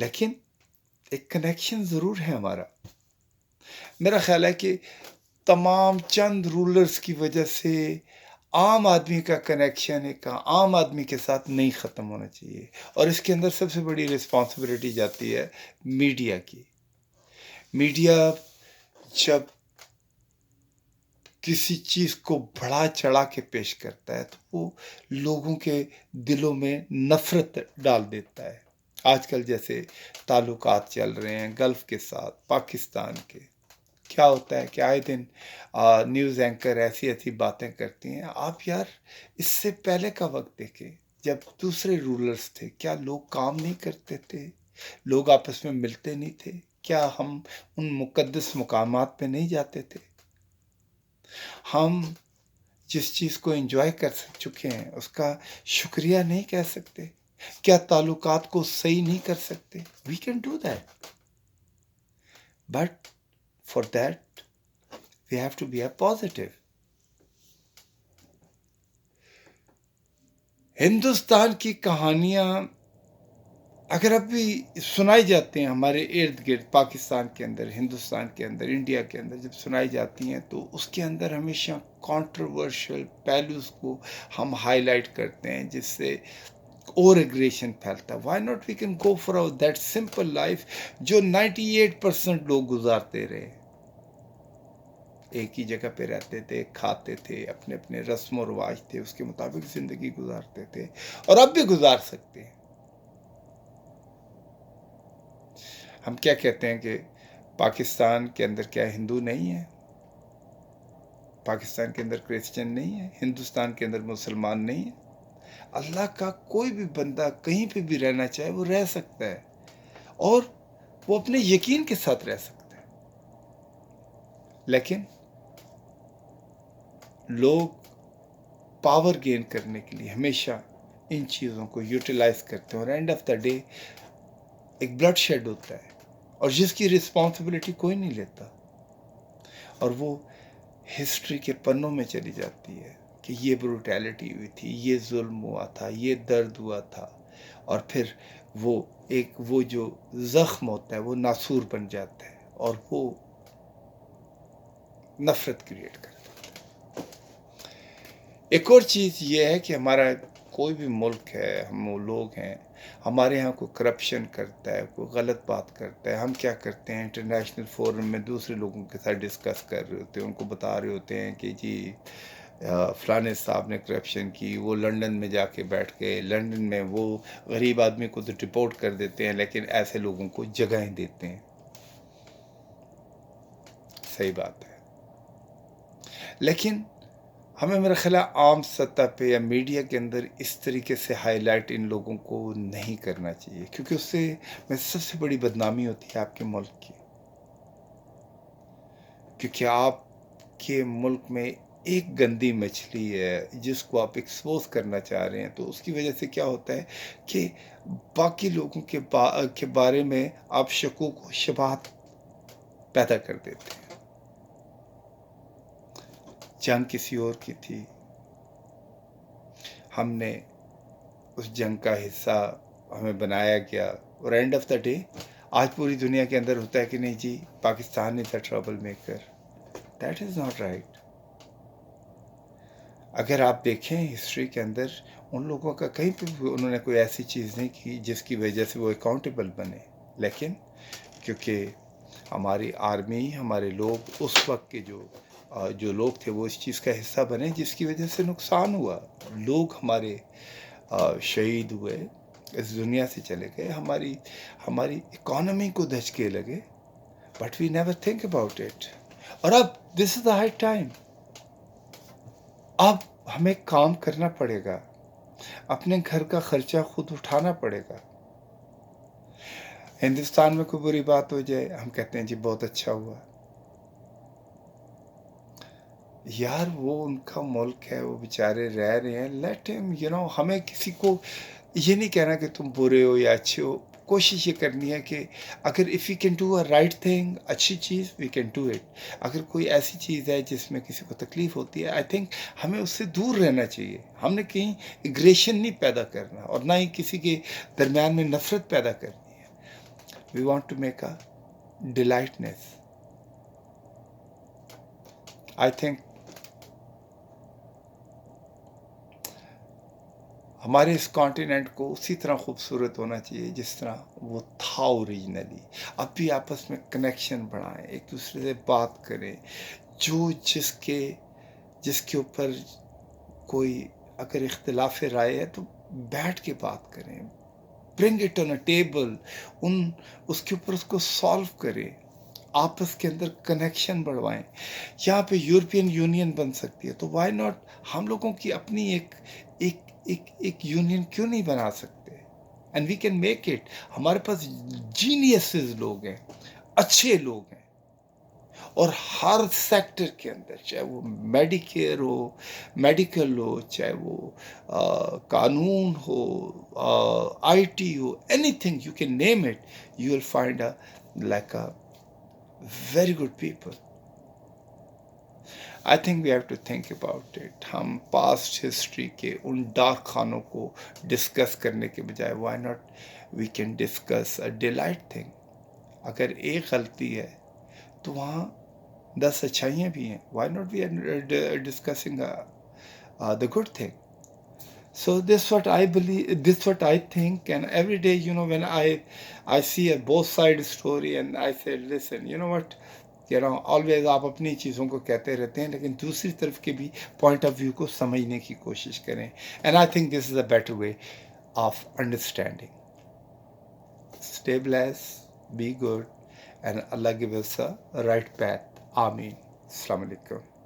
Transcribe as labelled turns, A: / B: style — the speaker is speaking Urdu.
A: لیکن ایک کنیکشن ضرور ہے ہمارا. میرا خیال ہے کہ تمام چند رولرز کی وجہ سے عام آدمی کا کنیکشن ایک عام آدمی کے ساتھ نہیں ختم ہونا چاہیے. اور اس کے اندر سب سے بڑی رسپانسبلٹی جاتی ہے میڈیا کی. میڈیا جب کسی چیز کو بڑھا چڑھا کے پیش کرتا ہے تو وہ لوگوں کے دلوں میں نفرت ڈال دیتا ہے. آج کل جیسے تعلقات چل رہے ہیں گلف کے ساتھ پاکستان کے، کیا ہوتا ہے کہ آئے دن نیوز اینکر ایسی ایسی باتیں کرتی ہیں. آپ یار اس سے پہلے کا وقت دیکھیں، جب دوسرے رولرز تھے، کیا لوگ کام نہیں کرتے تھے؟ لوگ آپس میں ملتے نہیں تھے؟ کیا ہم ان مقدس مقامات پہ نہیں جاتے تھے؟ ہم جس چیز کو انجوائے کر چکے ہیں اس کا شکریہ نہیں کہہ سکتے؟ کیا تعلقات کو صحیح نہیں کر سکتے؟ We can do that, but for that we have to be a positive. Hindustan کی کہانیاں اگر اب بھی سنائی جاتی ہیں ہمارے ارد گرد، پاکستان کے اندر، ہندوستان کے اندر، انڈیا کے اندر جب سنائی جاتی ہیں تو اس کے اندر ہمیشہ کانٹروورشل پہلوز کو ہم ہائی لائٹ کرتے ہیں جس سے اور ایگریشن پھیلتا ہے. Why not we can go for that simple life جو 98% لوگ گزارتے رہے. ایک ہی جگہ پہ رہتے تھے، کھاتے تھے، اپنے اپنے رسم و رواج تھے، اس کے مطابق زندگی گزارتے تھے اور اب بھی گزار سکتے ہیں. ہم کیا کہتے ہیں کہ پاکستان کے اندر کیا ہندو نہیں ہے؟ پاکستان کے اندر کرسچن نہیں ہے؟ ہندوستان کے اندر مسلمان نہیں ہے؟ اللہ کا کوئی بھی بندہ کہیں پہ بھی رہنا چاہے وہ رہ سکتا ہے اور وہ اپنے یقین کے ساتھ رہ سکتا ہے. لیکن لوگ پاور گین کرنے کے لیے ہمیشہ ان چیزوں کو یوٹیلائز کرتے ہیں اور اینڈ آف دا ڈے ایک بلڈ شیڈ ہوتا ہے اور جس کی رسپانسبلٹی کوئی نہیں لیتا اور وہ ہسٹری کے پنوں میں چلی جاتی ہے کہ یہ بروٹیلٹی ہوئی تھی، یہ ظلم ہوا تھا، یہ درد ہوا تھا، اور پھر وہ جو زخم ہوتا ہے وہ ناسور بن جاتا ہے اور وہ نفرت کریٹ کرتا ہے. ایک اور چیز یہ ہے کہ ہمارا کوئی بھی ملک ہے، ہم وہ لوگ ہیں، ہمارے ہاں کوئی کرپشن کرتا ہے، کوئی غلط بات کرتا ہے، ہم کیا کرتے ہیں انٹرنیشنل فورم میں دوسرے لوگوں کے ساتھ ڈسکس کر رہے ہوتے ہیں، ان کو بتا رہے ہوتے ہیں کہ جی فلانے صاحب نے کرپشن کی، وہ لنڈن میں جا کے بیٹھ کے لنڈن میں وہ غریب آدمی کو تو ڈپورٹ کر دیتے ہیں لیکن ایسے لوگوں کو جگہیں دیتے ہیں. صحیح بات ہے، لیکن ہمیں میرا خیال عام سطح پہ یا میڈیا کے اندر اس طریقے سے ہائی لائٹ ان لوگوں کو نہیں کرنا چاہیے، کیونکہ اس سے سب سے بڑی بدنامی ہوتی ہے آپ کے ملک کی. کیونکہ آپ کے ملک میں ایک گندی مچھلی ہے جس کو آپ ایکسپوز کرنا چاہ رہے ہیں تو اس کی وجہ سے کیا ہوتا ہے کہ باقی لوگوں کے بارے میں آپ شکوک و شبہات پیدا کر دیتے ہیں. جنگ کسی اور کی تھی، ہم نے اس جنگ کا حصہ ہمیں بنایا گیا اور اینڈ آف دا ڈے آج پوری دنیا کے اندر ہوتا ہے کہ نہیں جی Pakistan is a troublemaker. That is not right. اگر آپ دیکھیں ہسٹری کے اندر ان لوگوں کا کہیں پہ بھی انہوں نے کوئی ایسی چیز نہیں کی جس کی وجہ سے وہ اکاؤنٹیبل بنے، لیکن کیونکہ ہماری آرمی، ہمارے لوگ اس وقت کے جو لوگ تھے وہ اس چیز کا حصہ بنے جس کی وجہ سے نقصان ہوا. لوگ ہمارے شہید ہوئے، اس دنیا سے چلے گئے، ہماری اکانومی کو دھچکے لگے، but we never think about it. اور اب دس از دا ہائی ٹائم، اب ہمیں کام کرنا پڑے گا، اپنے گھر کا خرچہ خود اٹھانا پڑے گا. ہندوستان میں کوئی بری بات ہو جائے ہم کہتے ہیں جی بہت اچھا ہوا. یار وہ ان کا ملک ہے، وہ بیچارے رہ رہے ہیں، لیٹ ہم ہمیں کسی کو یہ نہیں کہنا کہ تم برے ہو یا اچھے ہو. کوشش یہ کرنی ہے کہ اگر if you can do a right thing, اچھی چیز، وی کین ڈو اٹ. اگر کوئی ایسی چیز ہے جس میں کسی کو تکلیف ہوتی ہے، آئی تھنک ہمیں اس سے دور رہنا چاہیے. ہم نے کہیں اگریشن نہیں پیدا کرنا اور نہ ہی کسی کے درمیان میں نفرت پیدا کرنی ہے. We want to make a delightness. I think ہمارے اس کانٹیننٹ کو اسی طرح خوبصورت ہونا چاہیے جس طرح وہ تھا اوریجنلی. اب بھی آپس میں کنیکشن بڑھائیں, ایک دوسرے سے بات کریں, جو جس کے اوپر کوئی اگر اختلاف رائے ہے تو بیٹھ کے بات کریں, bring it on a table, اس کے اوپر اس کو سالو کریں, آپس کے اندر کنیکشن بڑھوائیں. یہاں پہ یورپین یونین بن سکتی ہے, تو وائی ناٹ ہم لوگوں کی اپنی ایک یونین کیوں نہیں بنا سکتے؟ And we can make it. ہمارے پاس جینیسز لوگ ہیں, اچھے لوگ ہیں, اور ہر سیکٹر کے اندر, چاہے وہ میڈیکیئر ہو, میڈیکل ہو, چاہے وہ قانون ہو, آئی ٹی ہو, anything you can name it, you will find like a very good people. I think we have to think about it. ہم پاسٹ ہسٹری کے ان ڈارک خانوں کو ڈسکس کرنے کے بجائے why not we can discuss a delight thing. اگر ایک غلطی ہے تو وہاں 10 اچھائیاں بھی ہیں. Why not we are discussing the good thing. So this what I believe, this what I think, and every day, when I see a both side story, and I say, listen, you know what, always آپ اپنی چیزوں کو کہتے رہتے ہیں, لیکن دوسری طرف کے بھی پوائنٹ آف ویو کو سمجھنے کی کوشش کریں. And I think this is a better way of understanding. Stay blessed, be good, and Allah give us a right path. Ameen. Assalamu alaikum.